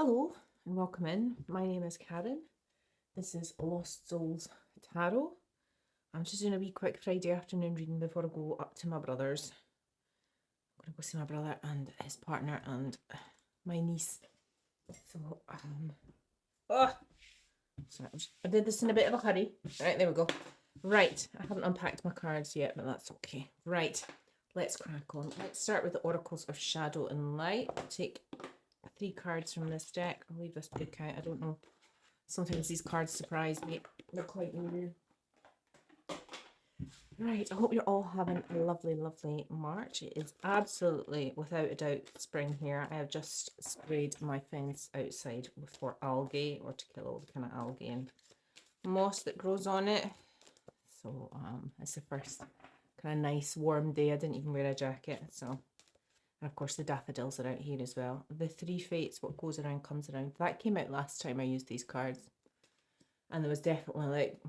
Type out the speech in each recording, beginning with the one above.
Hello and welcome in. My name is Karen. This is Lost Souls Tarot. I'm just doing a wee quick Friday afternoon reading before I go up to my brother's. I'm going to go see my brother and his partner and my niece. So, oh, sorry, I did this in a bit of a hurry. Right, there we go. Right, I haven't unpacked my cards yet, but that's okay. Right, let's crack on. Let's start with the Oracles of Shadow and Light. I'll take 3 cards from this deck. I'll leave this book out. I don't know. Sometimes these cards surprise me. They're quite new. Right, I hope you're all having a lovely, lovely March. It is absolutely, without a doubt, spring here. I have just sprayed my fence outside for algae, or to kill all the kind of algae and moss that grows on it. So it's the first kind of nice warm day. I didn't even wear a jacket. So, and of course the daffodils are out here as well. The 3 Fates, what goes around comes around. That came out last time I used these cards. And there was definitely like,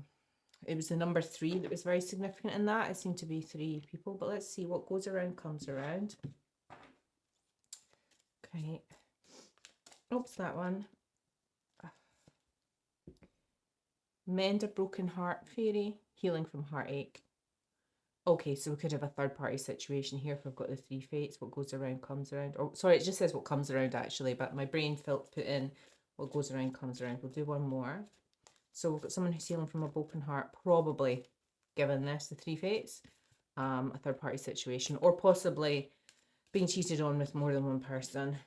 it was the number 3 that was very significant in that. It seemed to be 3 people, but let's see, what goes around comes around. Okay. Oops, that one. Mend a broken heart fairy, healing from heartache. Okay, so we could have a third party situation here if we've got the 3 Fates. What goes around comes around. Oh, sorry, it just says what comes around actually, but my brain put in what goes around comes around. We'll do one more. So we've got someone who's healing from a broken heart, probably, given this, the 3 Fates, a third party situation, or possibly being cheated on with more than one person.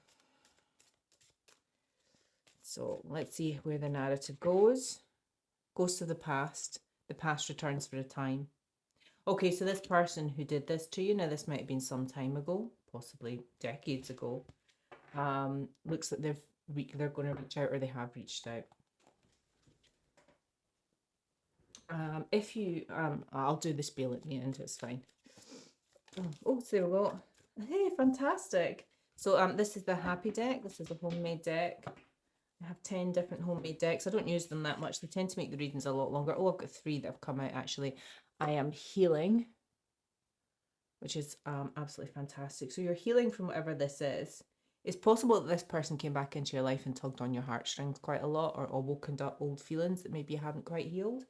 So let's see where the narrative goes. Goes to the past returns for a time. Okay, so this person who did this to you, now this might have been some time ago, possibly decades ago, looks like they're going to reach out, or they have reached out. If you, I'll do the spiel at the end, it's fine. Oh, so there we go. Hey, fantastic. So this is the happy deck. This is a homemade deck. I have 10 different homemade decks. I don't use them that much. They tend to make the readings a lot longer. Oh, I've got 3 that have come out actually. I am healing, which is absolutely fantastic. So you're healing from whatever this is. It's possible that this person came back into your life and tugged on your heartstrings quite a lot, or awoken up old feelings that maybe you haven't quite healed.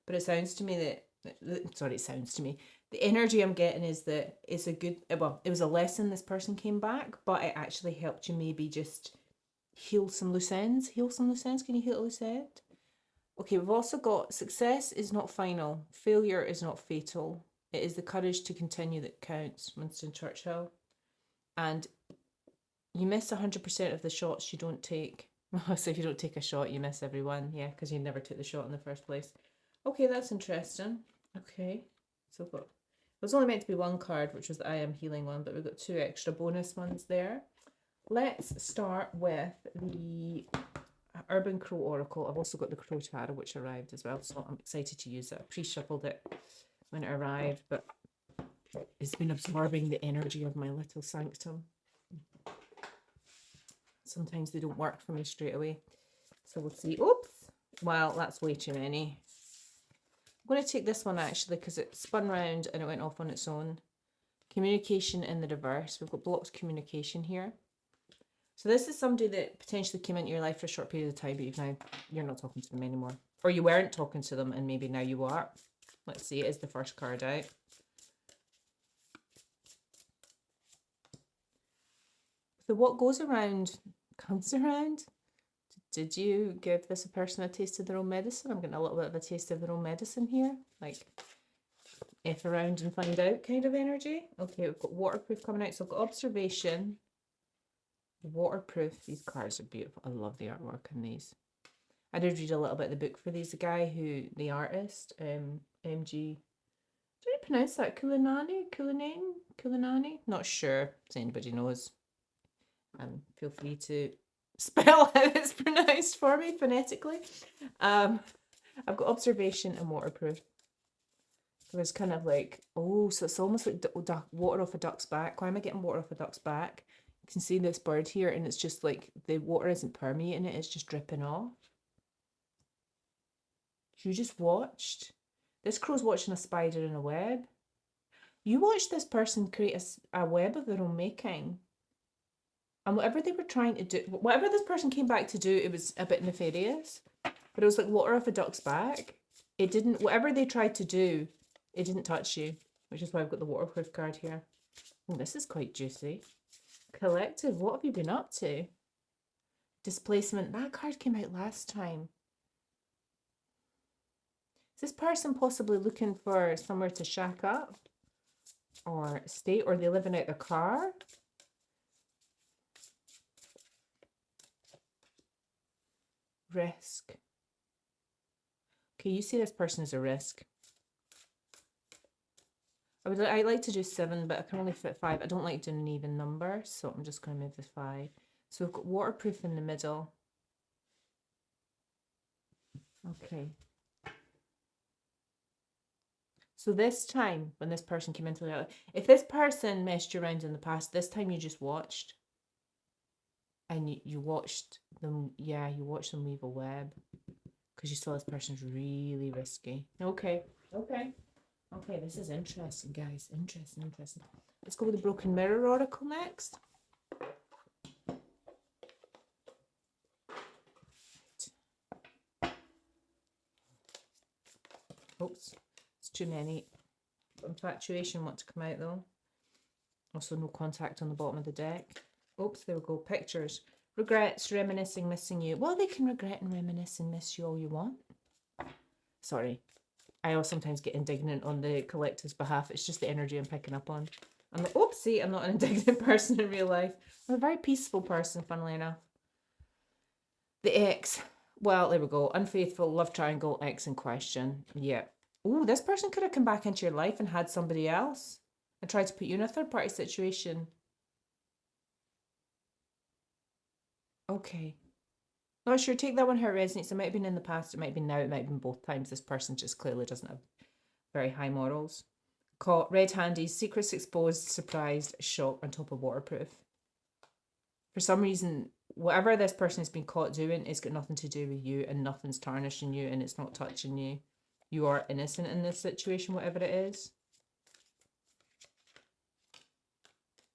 But it sounds to me the energy I'm getting is that it's a good, well, it was a lesson this person came back, but it actually helped you maybe just heal some loose ends. Can you heal a loose end? Okay, we've also got success is not final. Failure is not fatal. It is the courage to continue that counts, Winston Churchill. And you miss 100% of the shots you don't take. So if you don't take a shot, you miss everyone. Yeah, because you never took the shot in the first place. Okay, that's interesting. Okay, so we've got, it was only meant to be 1 card, which was the I am healing one, but we've got 2 extra bonus ones there. Let's start with the Urban Crow Oracle. I've also got the Crow Tarot, which arrived as well, so I'm excited to use it. I pre-shuffled it when it arrived, but it's been absorbing the energy of my little sanctum. Sometimes they don't work for me straight away. So we'll see. Oops. Well, that's way too many. I'm going to take this one actually because it spun round and it went off on its own. Communication in the reverse. We've got blocked communication here. So this is somebody that potentially came into your life for a short period of time, but you're not talking to them anymore. Or you weren't talking to them and maybe now you are. Let's see, it is the first card out. So what goes around comes around. Did you give this person a taste of their own medicine? I'm getting a little bit of a taste of their own medicine here. Like, F around and find out kind of energy. Okay, we've got waterproof coming out. So I've got observation, waterproof. These cards are beautiful. I love the artwork in these. I did read a little bit of the book for these. The guy who, the artist, MG, do I pronounce that? Kulinani? Not sure if anybody knows. Feel free to spell how it's pronounced for me phonetically. I've got observation and waterproof. So it's kind of like, oh, so it's almost like water off a duck's back. Why am I getting water off a duck's back? You can see this bird here, and it's just like the water isn't permeating it, it's just dripping off. You just watched. This crow's watching a spider in a web. You watched this person create a web of their own making. And whatever they were trying to do, whatever this person came back to do, it was a bit nefarious. But it was like water off a duck's back. It didn't, whatever they tried to do, it didn't touch you, which is why I've got the waterproof card here. Oh, this is quite juicy. Collective, what have you been up to? Displacement, that card came out last time. Is this person possibly looking for somewhere to shack up? Or stay, or are they living out their car? Risk. Okay, you see this person as a risk. I like to do 7, but I can only fit 5. I don't like doing an even number, so I'm just going to move the 5. So we've got waterproof in the middle. Okay. So this time, when this person came into the, if this person messed you around in the past, this time you just watched. And you watched them, yeah, you watched them weave a web. Because you saw this person's really risky. Okay, okay. Okay, this is interesting, guys. Interesting, interesting. Let's go with the Broken Mirror Oracle next. Oops, it's too many. Infatuation want to come out though. Also no contact on the bottom of the deck. Oops, there we go. Pictures. Regrets, reminiscing, missing you. Well, they can regret and reminisce and miss you all you want. Sorry. I also sometimes get indignant on the collective's behalf. It's just the energy I'm picking up on. I'm like, oopsie, I'm not an indignant person in real life. I'm a very peaceful person, funnily enough. The ex. Well, there we go. Unfaithful, love triangle, ex in question. Yeah. Oh, this person could have come back into your life and had somebody else and tried to put you in a third party situation. Okay. Not sure. Take that one how it resonates. It might have been in the past. It might be now. It might have been both times. This person just clearly doesn't have very high morals. Caught, red handies, secrets exposed, surprised, shocked, on top of waterproof. For some reason, whatever this person has been caught doing, it's got nothing to do with you and nothing's tarnishing you and it's not touching you. You are innocent in this situation, whatever it is.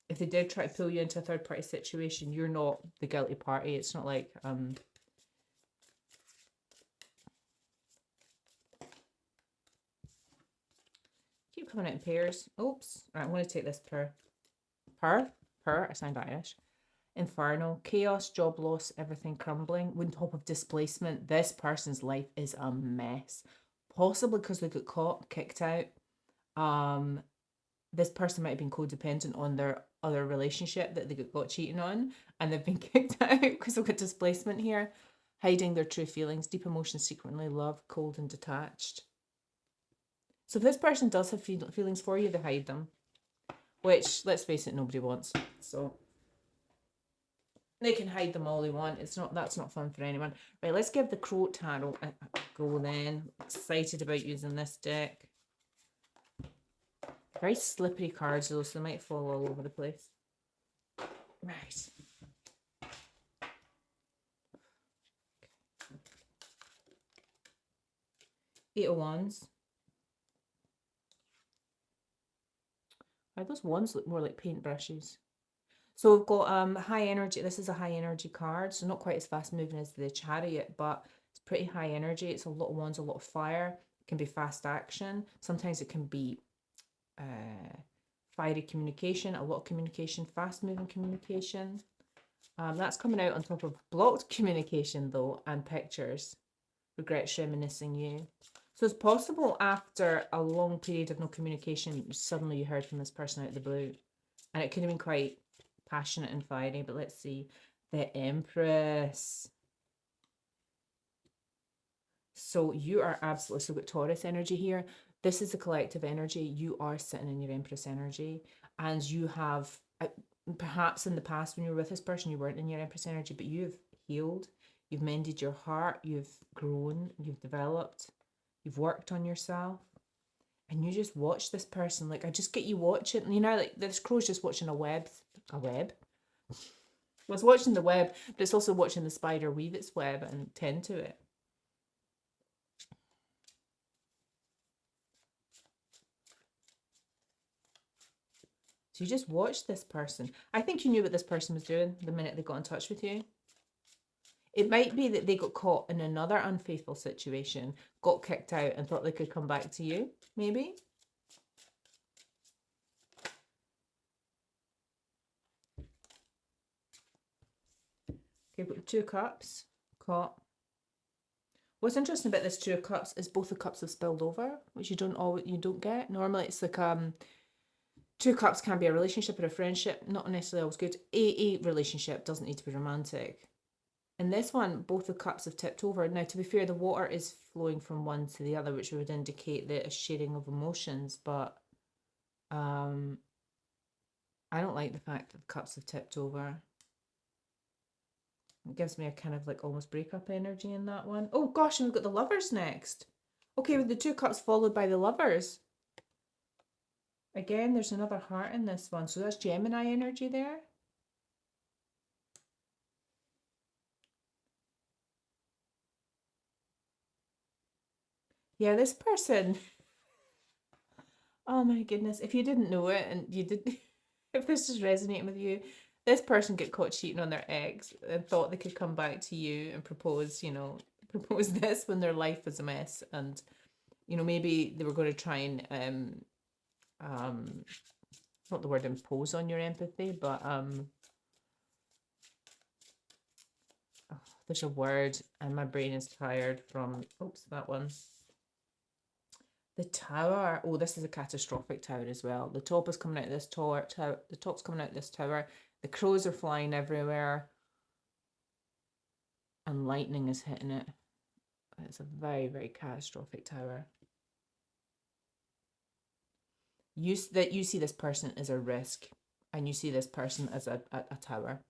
If they did try to pull you into a third party situation, you're not the guilty party. It's not like keep coming out in pairs. Oops. Right, I'm going to take this per. I sound Irish. Inferno, chaos, job loss, everything crumbling. On top of displacement, this person's life is a mess. Possibly because they got caught, kicked out. This person might have been codependent on their other relationship that they got cheating on, and they've been kicked out because they've got displacement here. Hiding their true feelings, deep emotions, secretly love, cold and detached. So if this person does have feelings for you, they hide them. Which, let's face it, nobody wants. So they can hide them all they want. That's not fun for anyone. Right, let's give the cuaght tarot a go then. Excited about using this deck. Very slippery cards though, so they might fall all over the place. Right. Eight of Wands. Why those wands look more like paintbrushes? So we've got high energy. This is a high energy card, so not quite as fast moving as the Chariot, but it's pretty high energy. It's a lot of wands, a lot of fire. It can be fast action. Sometimes it can be fiery communication, a lot of communication, fast moving communication. That's coming out on top of blocked communication though, and pictures. Regrets, reminiscing you. So it's possible after a long period of no communication, suddenly you heard from this person out of the blue. And it could have been quite passionate and fiery, but let's see. The Empress. So you are absolutely, so got Taurus energy here. This is the collective energy. You are sitting in your Empress energy, and you have, perhaps in the past when you were with this person, you weren't in your Empress energy, but you've healed, you've mended your heart, you've grown, you've developed, you've worked on yourself, and you just watch this person. Like, I just get you watching, you know, like this crow's just watching a web. Well, it's watching the web, but it's also watching the spider weave its web and tend to it. So you just watched this person. I think you knew what this person was doing the minute they got in touch with you. It might be that they got caught in another unfaithful situation, got kicked out, and thought they could come back to you, maybe. Okay, we've got 2 cups, caught. What's interesting about this 2 of cups is both the cups have spilled over, which you don't get. Normally it's like 2 cups can be a relationship or a friendship, not necessarily always good. A relationship doesn't need to be romantic. In this one, both the cups have tipped over. Now, to be fair, the water is flowing from one to the other, which would indicate that a sharing of emotions, but I don't like the fact that the cups have tipped over. It gives me a kind of like almost breakup energy in that one. Oh gosh, and we've got the lovers next. Okay, with the 2 cups followed by the lovers. Again, there's another heart in this one. So that's Gemini energy there. Yeah, this person. Oh my goodness. If you didn't know it and you did, if this is resonating with you, this person get caught cheating on their ex and thought they could come back to you and propose, propose this when their life was a mess. And, maybe they were going to try and, not the word impose on your empathy, but, there's a word and my brain is tired from, oops, that one. The tower. Oh, this is a catastrophic tower as well. The top is coming out of this tower. The top's coming out of this tower. The crows are flying everywhere. And lightning is hitting it. It's a very, very catastrophic tower. You see this person as a risk. And you see this person as a tower.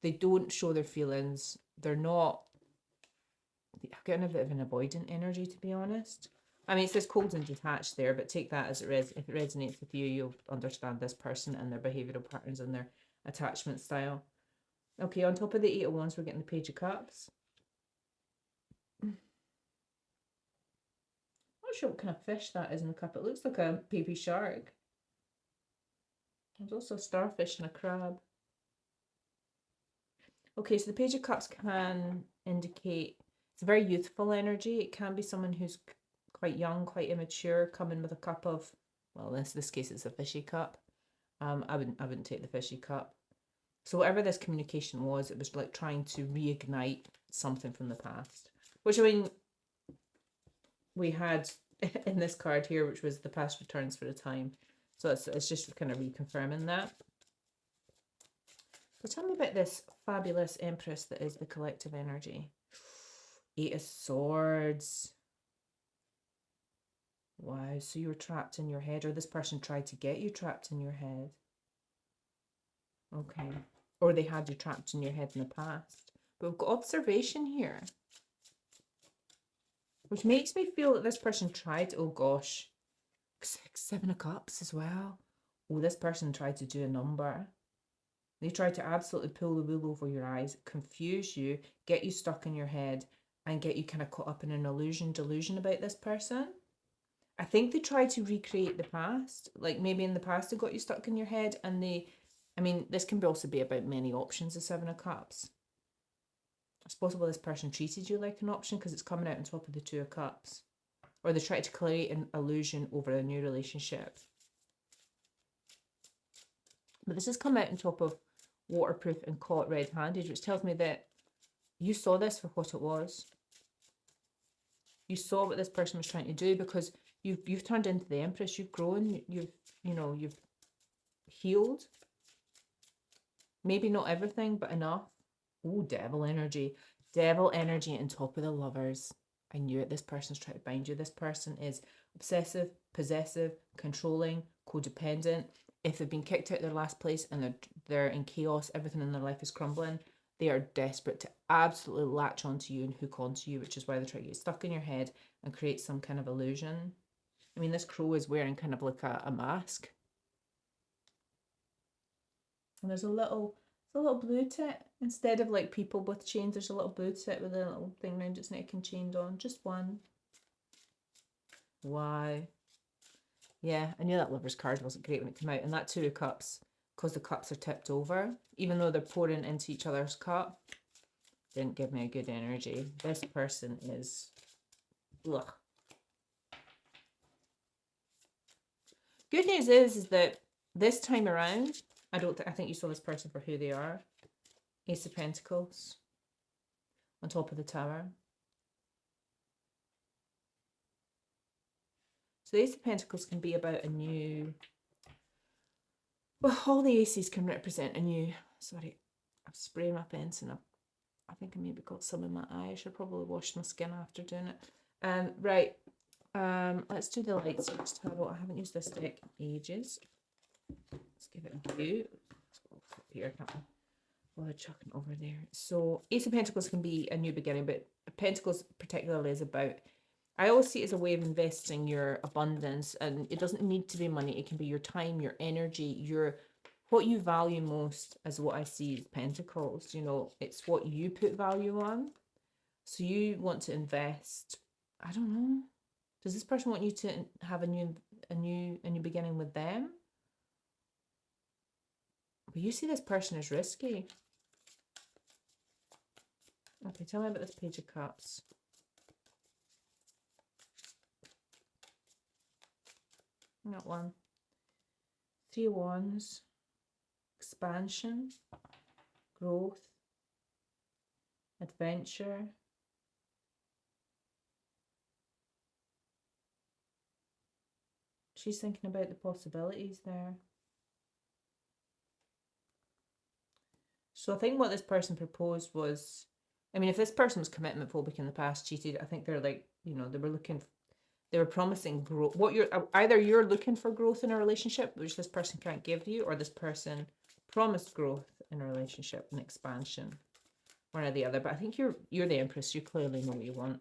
They don't show their feelings. They're not... I've got a bit of an avoidant energy, to be honest. I mean, it says cold and detached there, but take that as it is. If it resonates with you, you'll understand this person and their behavioural patterns and their attachment style. Okay, on top of the 8 of Wands, we're getting the Page of Cups. I'm not sure what kind of fish that is in the cup. It looks like a baby shark. There's also a starfish and a crab. Okay, so the Page of Cups can indicate it's a very youthful energy. It can be someone who's quite young, quite immature, coming with a cup of, well, in this case, it's a fishy cup. I wouldn't take the fishy cup. So whatever this communication was, it was like trying to reignite something from the past. Which, I mean, we had in this card here, which was the past returns for a time. So it's just kind of reconfirming that. So tell me about this fabulous Empress that is the collective energy. 8 of Swords. Wow, so you were trapped in your head, or this person tried to get you trapped in your head. Okay. Or they had you trapped in your head in the past. But we've got observation here. Which makes me feel that this person tried, oh gosh, 6, 7 of Cups as well. Oh, this person tried to do a number. They tried to absolutely pull the wool over your eyes, confuse you, get you stuck in your head, and get you kind of caught up in an delusion about this person. I think they tried to recreate the past. Like maybe in the past they got you stuck in your head and this can also be about many options, the 7 of Cups. It's possible this person treated you like an option because it's coming out on top of the 2 of Cups. Or they tried to create an illusion over a new relationship. But this has come out on top of waterproof and caught red-handed, which tells me that you saw this for what it was. You saw what this person was trying to do because you've turned into the Empress. You've grown. You've healed. Maybe not everything, but enough. Oh, devil energy. Devil energy on top of the lovers. I knew it. This person's trying to bind you. This person is obsessive, possessive, controlling, codependent. If they've been kicked out of their last place and they're in chaos, everything in their life is crumbling, they are desperate to absolutely latch onto you and hook onto you, which is why they try to get stuck in your head and create some kind of illusion. I mean, this crow is wearing kind of like a mask. And there's a little blue tit. Instead of like people with chains, there's a little blue tit with a little thing around its neck and chained on. Just one. Why? Yeah, I knew that Lover's card wasn't great when it came out. And that Two of Cups, because the cups are tipped over, even though they're pouring into each other's cup, didn't give me a good energy. This person is... Ugh. Good news is that this time around, I think you saw this person for who they are. Ace of Pentacles on top of the Tower. So the Ace of Pentacles can be about a new... Well, all the aces can represent a new... Sorry, I'm spraying my pens and I think I maybe got some in my eye. I should probably wash my skin after doing it. Right. Let's do the light source tarot. I haven't used this deck in ages. Let's give it a view. Let's go here, can't we? Well, they're chucking over there. So Ace of Pentacles can be a new beginning, but Pentacles particularly is about... I always see it as a way of investing your abundance, and it doesn't need to be money. It can be your time, your energy, what you value most is what I see as Pentacles. You know, it's what you put value on. So you want to invest. I don't know. Does this person want you to have a new beginning with them? But you see this person as risky. Okay, tell me about this Page of Cups. Not one. Three of Wands. Expansion. Growth. Adventure. She's thinking about the possibilities there. So I think what this person proposed was, I mean, if this person was commitment phobic in the past, cheated, I think they're like, you know, they were promising growth. Either you're looking for growth in a relationship, which this person can't give you, or this person promised growth in a relationship and expansion, one or the other. But I think you're the Empress. You clearly know what you want.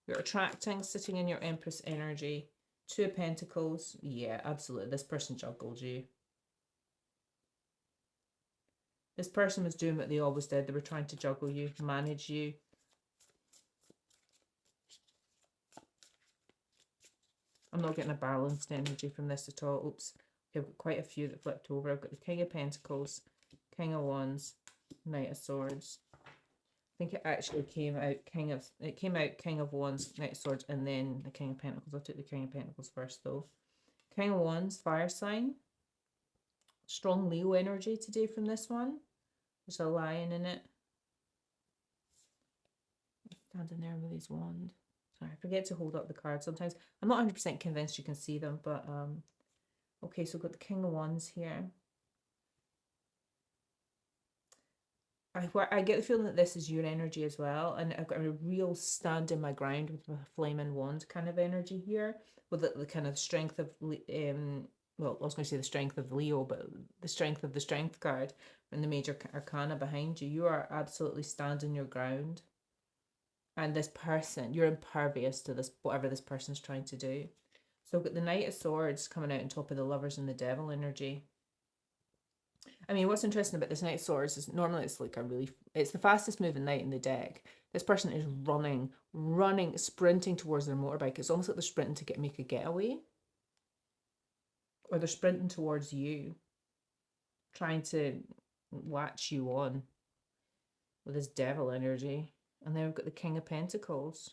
You're attracting, sitting in your Empress energy. Two of Pentacles. Yeah, absolutely. This person juggled you. This person was doing what they always did. They were trying to juggle you, manage you. I'm not getting a balanced energy from this at all. Oops. I've got quite a few that flipped over. I've got the King of Pentacles, King of Wands, Knight of Swords. I think it actually came out King of Wands, Knight of Swords, and then the King of Pentacles. I took the King of Pentacles first though. King of Wands, fire sign. Strong Leo energy today from this one. There's a lion in it. Standing there with his wand. Sorry, I forget to hold up the card sometimes. I'm not 100% convinced you can see them, but okay, so we've got the King of Wands here. I get the feeling that this is your energy as well, and I've got a real stand in my ground with a flaming wand kind of energy here, with the kind of strength of well, I was going to say the strength of Leo, but the strength of the Strength card and the major arcana behind you. You are absolutely standing your ground, and this person, you're impervious to this, whatever this person's trying to do. So we've got the Knight of Swords coming out on top of the Lovers and the Devil energy. I mean, what's interesting about this Knight of Swords is normally it's like it's the fastest moving knight in the deck. This person is running, sprinting towards their motorbike. It's almost like they're sprinting to make a getaway. Or they're sprinting towards you, trying to latch you on with this devil energy. And then we've got the King of Pentacles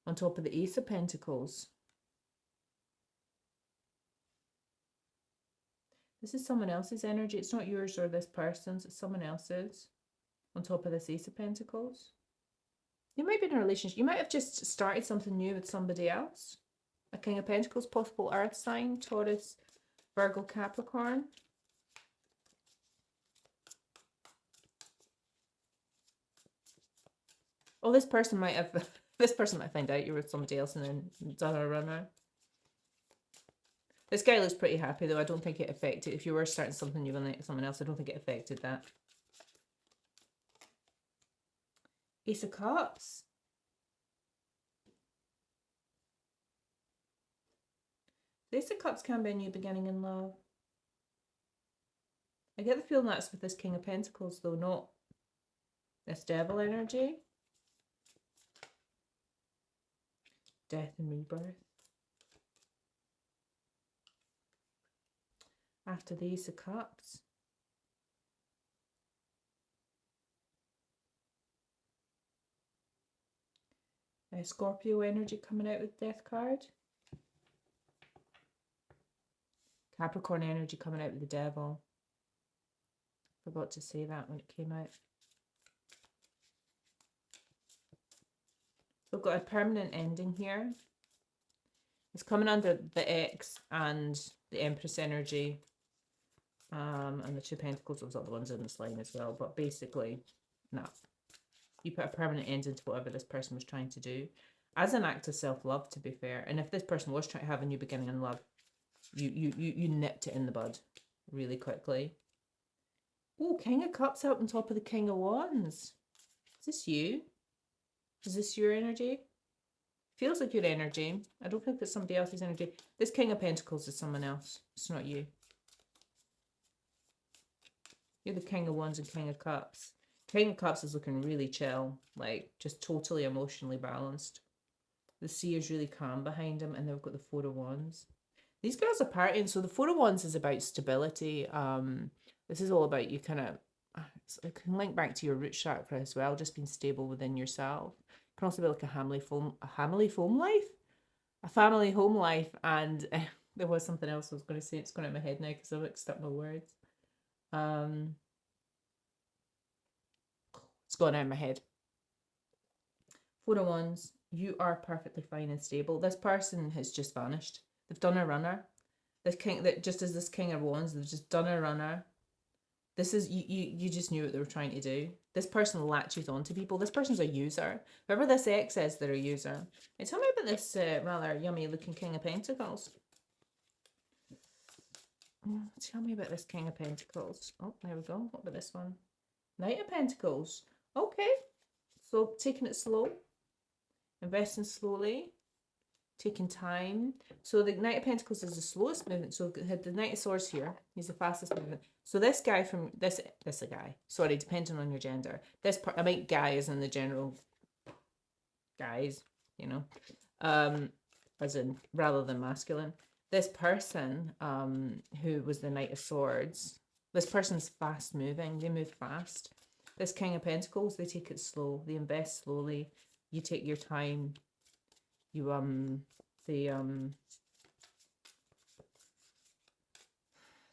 on top of the Ace of Pentacles. This is someone else's energy. It's not yours or this person's. It's someone else's on top of this Ace of Pentacles. You might be in a relationship. You might have just started something new with somebody else. A King of Pentacles, possible earth sign, Taurus, Virgo, Capricorn. Oh, this person might find out you're with somebody else and then done a runner. This guy looks pretty happy though. I don't think it affected, if you were starting something new with someone else, I don't think it affected that. Ace of Cups. The Ace of Cups can be a new beginning in love. I get the feeling that's with this King of Pentacles though, not this devil energy. Death and rebirth. after the Ace of Cups. Scorpio energy coming out with Death card. Capricorn energy coming out with the Devil. Forgot to say that when it came out. We've got a permanent ending here. It's coming under the X and the Empress energy. And the Two Pentacles, those other ones in this line as well. But basically, no. You put a permanent end into whatever this person was trying to do. As an act of self-love, to be fair. And if this person was trying to have a new beginning in love, you nipped it in the bud really quickly. Oh, King of Cups out on top of the King of Wands. Is this you? Is this your energy? Feels like your energy. I don't think it's somebody else's energy. This King of Pentacles is someone else. It's not you. You're the King of Wands and King of Cups. King of Cups is looking really chill, like just totally emotionally balanced. The sea is really calm behind him, and then we've got the Four of Wands. These girls are partying, so the Four of Wands is about stability. This is all about you kind of, it can link back to your root chakra as well, just being stable within yourself. It can also be like a family home life, and there was something else I was going to say. It's going out of my head now because I've mixed up my words. It's gone out of my head. Four of Wands, you are perfectly fine and stable. This person has just vanished. They've done a runner. This king, that just as this King of Wands, they've just done a runner. This is you just knew what they were trying to do. This person latches onto people. This person's a user. Whoever this ex is, they're a user. And tell me about this rather yummy looking King of Pentacles. Tell me about this King of Pentacles. Oh, there we go. What about this one? Knight of Pentacles. Okay. So taking it slow. Investing slowly. Taking time. So the Knight of Pentacles is the slowest movement. So the Knight of Swords here. He's the fastest movement. So this guy from this a guy. Sorry, depending on your gender. This part, I mean, guy is in the general guys, you know, as in rather than masculine. This person, who was the Knight of Swords, this person's fast moving. They move fast. This King of Pentacles, they take it slow. They invest slowly. You take your time. You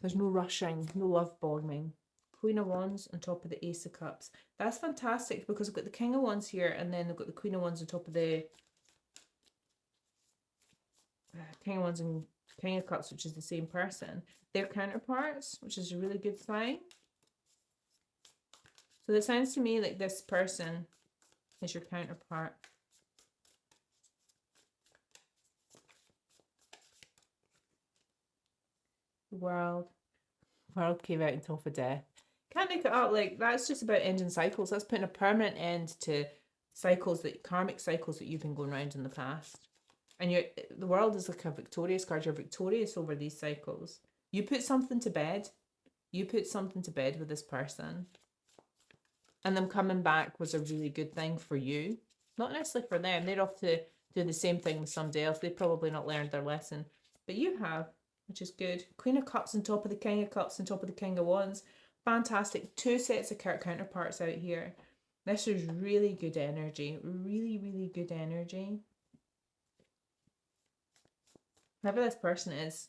there's no rushing, no love bombing. Queen of Wands on top of the Ace of Cups. That's fantastic because we've got the King of Wands here, and then we've got the Queen of Wands on top of the King of Wands and King of Cups, which is the same person. They're counterparts, which is a really good sign. So it sounds to me like this person is your counterpart. World came out on top of Death. Can't make it up. Like, that's just about ending cycles. That's putting a permanent end to cycles, that karmic cycles that you've been going around in the past. And the World is like a victorious card. You're victorious over these cycles. You put something to bed. You put something to bed with this person. And them coming back was a really good thing for you. Not necessarily for them. They're off to do the same thing with somebody else. They've probably not learned their lesson. But you have, which is good. Queen of Cups on top of the King of Cups on top of the King of Wands. Fantastic. Two sets of counterparts out here. This is really good energy. Really, really good energy. Whoever this person is,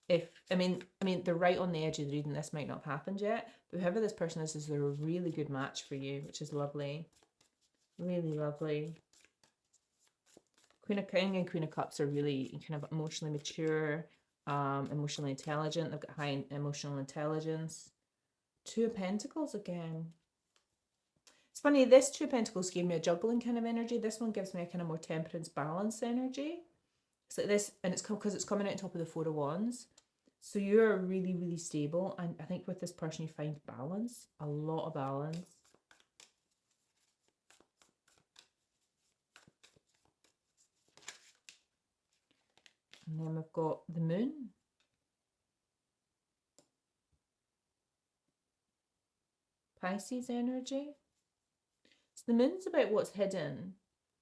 I mean, they're right on the edge of the reading. This might not have happened yet, but whoever this person is they're a really good match for you, which is lovely. Really lovely. King and Queen of Cups are really kind of emotionally mature, emotionally intelligent. They've got high emotional intelligence. Two of Pentacles again. It's funny, this Two of Pentacles gave me a juggling kind of energy. This one gives me a kind of more temperance, balance energy. It's like this, and it's because it's coming out on top of the Four of Wands. So you're really, really stable. And I think with this person, you find balance, a lot of balance. And then we've got the Moon. Pisces energy. So the Moon's about what's hidden.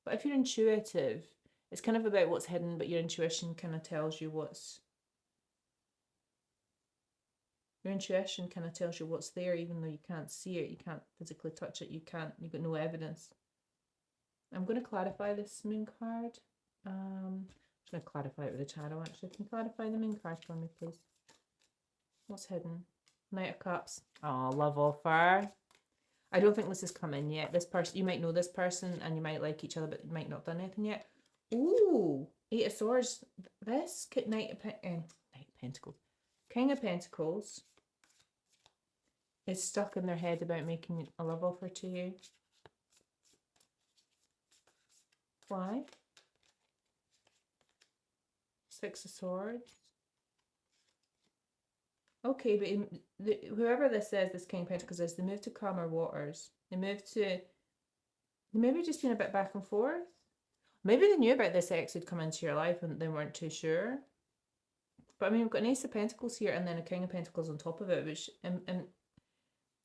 But if you're intuitive, it's kind of about what's hidden, but your intuition kind of tells you what's Your intuition kind of tells you what's there, even though you can't see it, you can't physically touch it, you've got no evidence. I'm going to clarify this moon card. I'm just going to clarify it with the tarot, actually. Can you clarify the moon card for me, please? What's hidden? Knight of Cups. Oh, love offer. I don't think this has come in yet. This person, you might know this person and you might like each other, but you might not have done anything yet. Ooh, Eight of Swords. This Knight of Pentacles. King of Pentacles is stuck in their head about making a love offer to you. Why? Six of Swords. Okay, but whoever this is, this King of Pentacles is, they moved to calmer waters. They maybe just been a bit back and forth. Maybe they knew about this ex who'd come into your life and they weren't too sure. But I mean, we've got an Ace of Pentacles here and then a King of Pentacles on top of it, which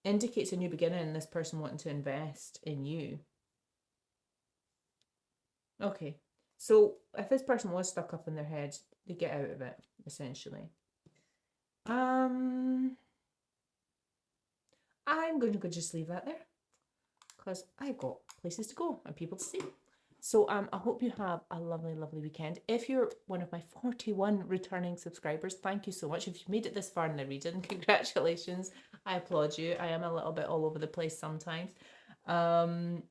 indicates a new beginning and this person wanting to invest in you. Okay, so if this person was stuck up in their head, they get out of it, essentially. I'm going to just leave that there because I've got places to go and people to see. So I hope you have a lovely, lovely weekend. If you're one of my 41 returning subscribers, thank you so much. If you've made it this far in the reading, congratulations. I applaud you. I am a little bit all over the place sometimes. Thank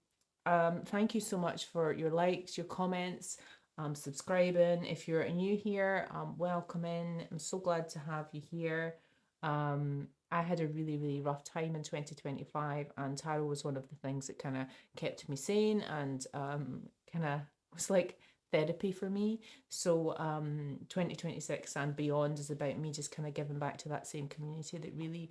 you so much for your likes, your comments, subscribing. If you're new here, welcome in. I'm so glad to have you here. I had a really, really rough time in 2025 and tarot was one of the things that kind of kept me sane and kind of was like therapy for me. So 2026 and beyond is about me just kind of giving back to that same community that really,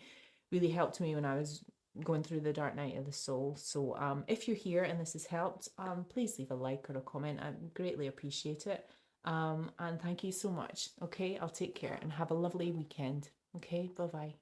really helped me when I was going through the dark night of the soul. So if you're here and this has helped, please leave a like or a comment. I greatly appreciate it. And thank you so much. Okay, I'll take care and have a lovely weekend. Okay, bye-bye.